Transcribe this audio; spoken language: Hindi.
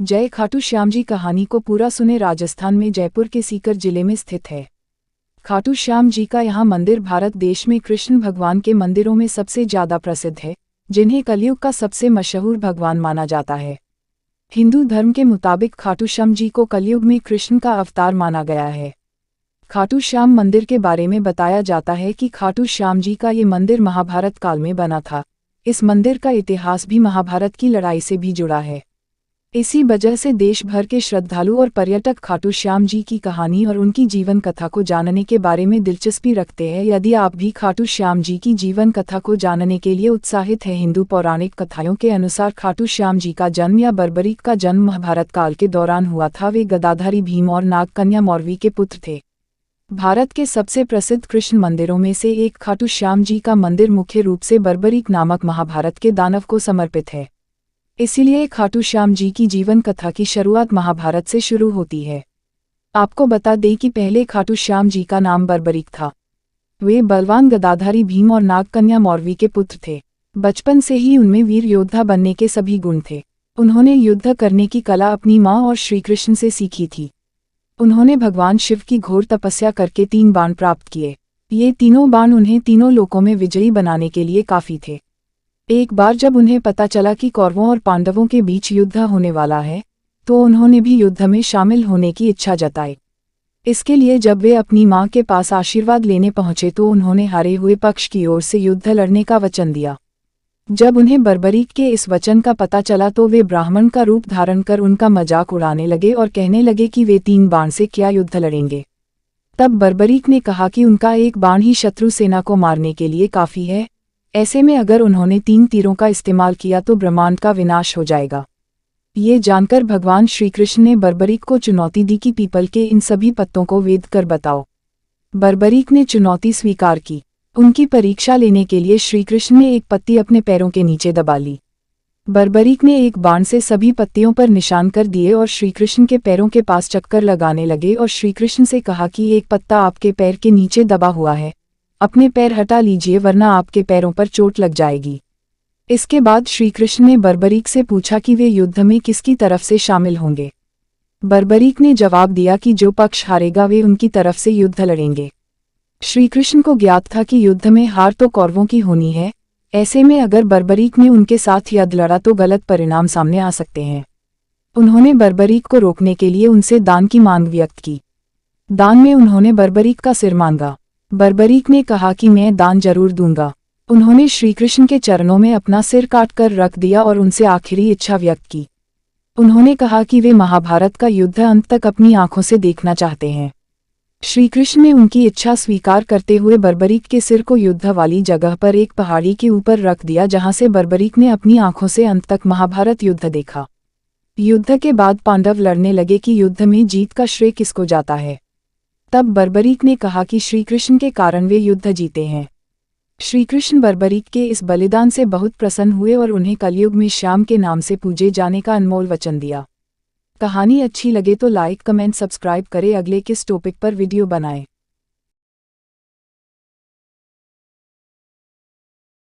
जय खाटू श्याम जी कहानी को पूरा सुने। राजस्थान में जयपुर के सीकर जिले में स्थित है खाटू श्याम जी का यहाँ मंदिर भारत देश में कृष्ण भगवान के मंदिरों में सबसे ज्यादा प्रसिद्ध है, जिन्हें कलयुग का सबसे मशहूर भगवान माना जाता है। हिंदू धर्म के मुताबिक खाटू श्याम जी को कलयुग में कृष्ण का अवतार माना गया है। खाटू श्याम मंदिर के बारे में बताया जाता है कि खाटू श्याम जी का ये मंदिर महाभारत काल में बना था। इस मंदिर का इतिहास भी महाभारत की लड़ाई से भी जुड़ा है। इसी वजह से देश भर के श्रद्धालु और पर्यटक खाटू श्याम जी की कहानी और उनकी जीवन कथा को जानने के बारे में दिलचस्पी रखते हैं। यदि आप भी खाटू श्याम जी की जीवन कथा को जानने के लिए उत्साहित हैं, हिंदू पौराणिक कथाओं के अनुसार खाटू श्याम जी का जन्म या बर्बरीक का जन्म महाभारत काल के दौरान हुआ था। वे गदाधारी भीम और नागकन्या मौर्वी के पुत्र थे। भारत के सबसे प्रसिद्ध कृष्ण मंदिरों में से एक खाटू श्याम जी का मंदिर मुख्य रूप से बर्बरीक नामक महाभारत के दानव को समर्पित है। इसीलिए खाटू श्याम जी की जीवन कथा की शुरुआत महाभारत से शुरू होती है। आपको बता दें कि पहले खाटू श्याम जी का नाम बर्बरीक था। वे बलवान गदाधारी भीम और नागकन्या मौर्वी के पुत्र थे। बचपन से ही उनमें वीर योद्धा बनने के सभी गुण थे। उन्होंने युद्ध करने की कला अपनी माँ और श्रीकृष्ण से सीखी थी। उन्होंने भगवान शिव की घोर तपस्या करके 3 बाण प्राप्त किए। ये तीनों बाण उन्हें तीनों लोकों में विजयी बनाने के लिए काफी थे। एक बार जब उन्हें पता चला कि कौरवों और पांडवों के बीच युद्ध होने वाला है, तो उन्होंने भी युद्ध में शामिल होने की इच्छा जताई। इसके लिए जब वे अपनी मां के पास आशीर्वाद लेने पहुंचे तो उन्होंने हारे हुए पक्ष की ओर से युद्ध लड़ने का वचन दिया। जब उन्हें बर्बरीक के इस वचन का पता चला तो वे ब्राह्मण का रूप धारण कर उनका मजाक उड़ाने लगे और कहने लगे कि वे 3 बाण से क्या युद्ध लड़ेंगे। तब बर्बरीक ने कहा कि उनका एक बाण ही शत्रु सेना को मारने के लिए काफी है। ऐसे में अगर उन्होंने 3 तीरों का इस्तेमाल किया तो ब्रह्मांड का विनाश हो जाएगा। ये जानकर भगवान श्रीकृष्ण ने बर्बरीक को चुनौती दी कि पीपल के इन सभी पत्तों को वेद कर बताओ। बर्बरीक ने चुनौती स्वीकार की। उनकी परीक्षा लेने के लिए श्रीकृष्ण ने एक पत्ती अपने पैरों के नीचे दबा ली। बर्बरीक ने एक बाण से सभी पत्तियों पर निशान कर दिए और श्रीकृष्ण के पैरों के पास चक्कर लगाने लगे और श्रीकृष्ण से कहा कि एक पत्ता आपके पैर के नीचे दबा हुआ है, अपने पैर हटा लीजिए वरना आपके पैरों पर चोट लग जाएगी। इसके बाद श्रीकृष्ण ने बर्बरीक से पूछा कि वे युद्ध में किसकी तरफ से शामिल होंगे। बर्बरीक ने जवाब दिया कि जो पक्ष हारेगा वे उनकी तरफ से युद्ध लड़ेंगे। श्रीकृष्ण को ज्ञात था कि युद्ध में हार तो कौरवों की होनी है। ऐसे में अगर बर्बरीक ने उनके साथ युद्ध लड़ा तो गलत परिणाम सामने आ सकते हैं। उन्होंने बर्बरीक को रोकने के लिए उनसे दान की मांग व्यक्त की। दान में उन्होंने बर्बरीक का सिर मांगा। बर्बरीक ने कहा कि मैं दान जरूर दूंगा। उन्होंने श्रीकृष्ण के चरणों में अपना सिर काटकर रख दिया और उनसे आखिरी इच्छा व्यक्त की। उन्होंने कहा कि वे महाभारत का युद्ध अंत तक अपनी आंखों से देखना चाहते हैं। श्रीकृष्ण ने उनकी इच्छा स्वीकार करते हुए बर्बरीक के सिर को युद्ध वाली जगह पर एक पहाड़ी के ऊपर रख दिया, जहां से बर्बरीक ने अपनी आंखों से अंत तक महाभारत युद्ध देखा। युद्ध के बाद पांडव लड़ने लगे कि युद्ध में जीत का श्रेय किसको जाता है। तब बर्बरीक ने कहा कि श्रीकृष्ण के कारण वे युद्ध जीते हैं। श्रीकृष्ण बर्बरीक के इस बलिदान से बहुत प्रसन्न हुए और उन्हें कलयुग में श्याम के नाम से पूजे जाने का अनमोल वचन दिया। कहानी अच्छी लगे तो लाइक, कमेंट, सब्सक्राइब करें। अगले किस टॉपिक पर वीडियो बनाएं।